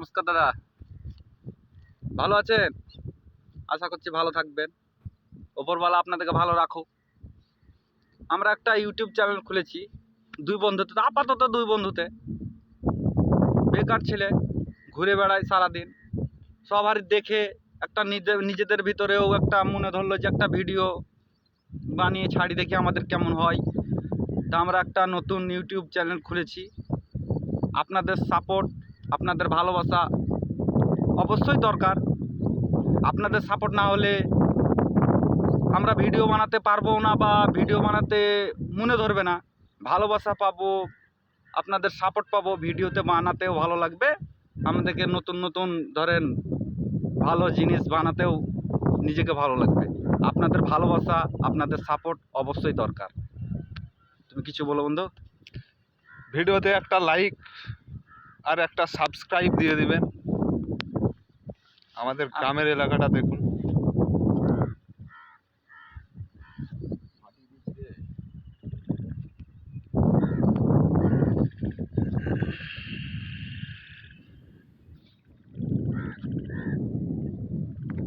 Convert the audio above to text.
নমস্কার দাদা, ভালো আছেন? আশা করছি ভালো থাকবেন। ওপরওয়ালা আপনাদেরকে ভালো রাখুক। আমরা একটা ইউটিউব চ্যানেল খুলেছি আপাতত দুই বন্ধুতে। বেকার ছেলে, ঘুরে বেড়ায় সারাদিন। সবারই দেখে একটা নিজেদের ভিতরেও একটা মনে ধরলো যে একটা ভিডিও বানিয়ে ছাড়ি, দেখি আমাদের কেমন হয়। তা আমরা একটা নতুন ইউটিউব চ্যানেল খুলেছি। আপনাদের সাপোর্ট, আপনাদের ভালোবাসা অবশ্যই দরকার। আপনাদের সাপোর্ট না হলে আমরা ভিডিও বানাতে পারবো না, বা ভিডিও বানাতে মনে ধরবে না। ভালোবাসা পাবো, আপনাদের সাপোর্ট পাবো, ভিডিওতে বানাতেও ভালো লাগবে। আমাদেরকে নতুন নতুন ধরেন ভালো জিনিস বানাতেও নিজেকে ভালো লাগবে। আপনাদের ভালোবাসা, আপনাদের সাপোর্ট অবশ্যই দরকার। তুমি কিছু বলো বন্ধু? ভিডিওতে একটা লাইক আর একটা সাবস্ক্রাইব দিয়ে দিবেন। আমাদের গ্রামের এলাকাটা দেখুন।